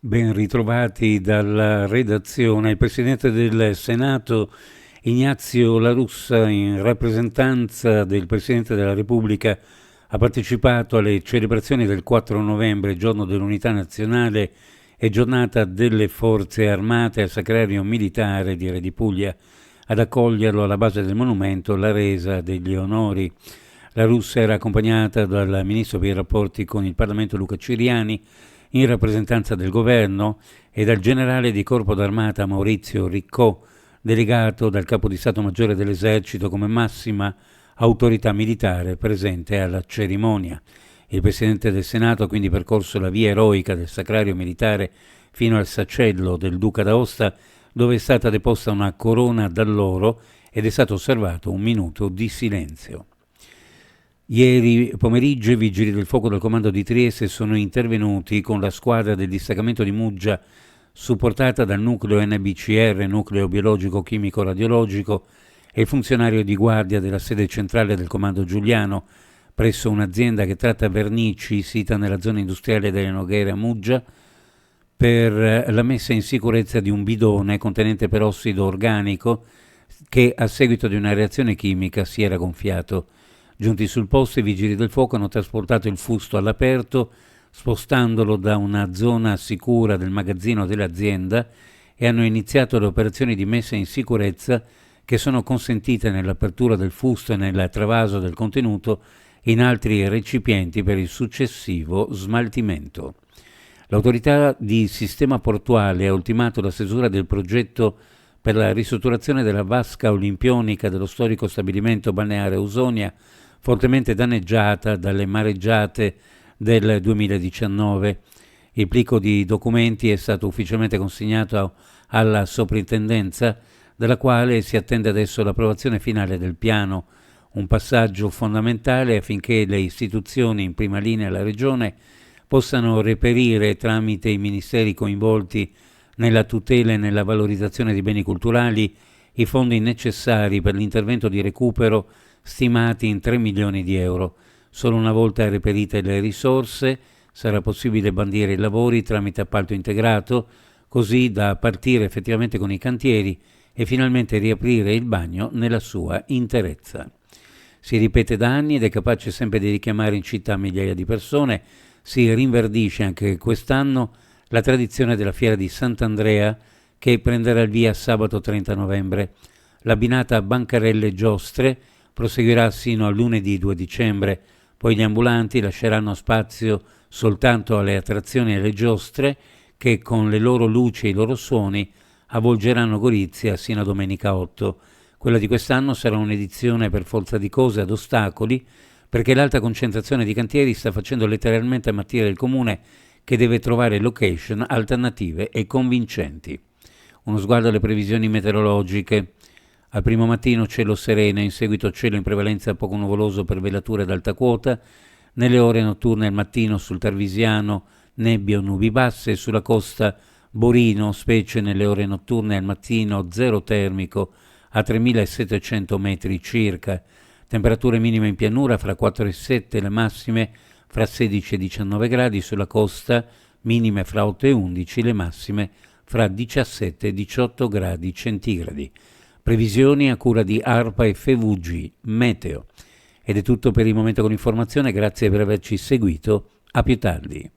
Ben ritrovati dalla redazione. Il Presidente del Senato Ignazio La Russa, in rappresentanza del Presidente della Repubblica, ha partecipato alle celebrazioni del 4 novembre, giorno dell'Unità Nazionale e giornata delle Forze Armate, al Sacrario Militare di Re di Puglia. Ad accoglierlo alla base del monumento la resa degli onori. La Russa era accompagnata dal Ministro per i rapporti con il Parlamento Luca Ciriani, in rappresentanza del governo, e dal generale di corpo d'armata Maurizio Riccò, delegato dal capo di Stato Maggiore dell'Esercito come massima autorità militare presente alla cerimonia. Il Presidente del Senato ha quindi percorso la via eroica del Sacrario Militare fino al sacello del Duca d'Aosta, dove è stata deposta una corona d'alloro ed è stato osservato un minuto di silenzio. Ieri pomeriggio i vigili del fuoco del comando di Trieste sono intervenuti con la squadra del distaccamento di Muggia, supportata dal nucleo NBCR, nucleo biologico chimico radiologico, e il funzionario di guardia della sede centrale del comando Giuliano, presso un'azienda che tratta vernici sita nella zona industriale delle Noghere a Muggia, per la messa in sicurezza di un bidone contenente perossido organico che a seguito di una reazione chimica si era gonfiato. Giunti sul posto, i vigili del fuoco hanno trasportato il fusto all'aperto, spostandolo da una zona sicura del magazzino dell'azienda, e hanno iniziato le operazioni di messa in sicurezza che sono consentite nell'apertura del fusto e nel travaso del contenuto in altri recipienti per il successivo smaltimento. L'autorità di sistema portuale ha ultimato la stesura del progetto per la ristrutturazione della vasca olimpionica dello storico stabilimento balneare Ausonia, fortemente danneggiata dalle mareggiate del 2019. Il plico di documenti è stato ufficialmente consegnato alla soprintendenza, dalla quale si attende adesso l'approvazione finale del piano, un passaggio fondamentale affinché le istituzioni, in prima linea la Regione, possano reperire tramite i ministeri coinvolti nella tutela e nella valorizzazione di beni culturali i fondi necessari per l'intervento di recupero stimati in 3 milioni di euro. Solo una volta reperite le risorse sarà possibile bandire i lavori tramite appalto integrato, così da partire effettivamente con i cantieri e finalmente riaprire il bagno nella sua interezza. Si ripete da anni ed è capace sempre di richiamare in città migliaia di persone. Si rinverdisce anche quest'anno la tradizione della fiera di Sant'Andrea, che prenderà il via sabato 30 novembre. L'abbinata Bancarelle Giostre proseguirà sino a lunedì 2 dicembre, poi gli ambulanti lasceranno spazio soltanto alle attrazioni e alle giostre che con le loro luci e i loro suoni avvolgeranno Gorizia sino a domenica 8. Quella di quest'anno sarà un'edizione per forza di cose ad ostacoli, perché l'alta concentrazione di cantieri sta facendo letteralmente ammattire il comune, che deve trovare location alternative e convincenti. Uno sguardo alle previsioni meteorologiche. Al primo mattino cielo sereno, in seguito cielo in prevalenza poco nuvoloso per velature ad alta quota. Nelle ore notturne al mattino sul Tarvisiano nebbie o nubi basse, sulla costa Borino, specie nelle ore notturne al mattino, zero termico a 3700 metri circa. Temperature minime in pianura fra 4 e 7, le massime fra 16 e 19 gradi, sulla costa minime fra 8 e 11, le massime fra 17 e 18 gradi centigradi. Previsioni a cura di ARPA e FVG Meteo. Ed è tutto per il momento con l'informazione, grazie per averci seguito, a più tardi.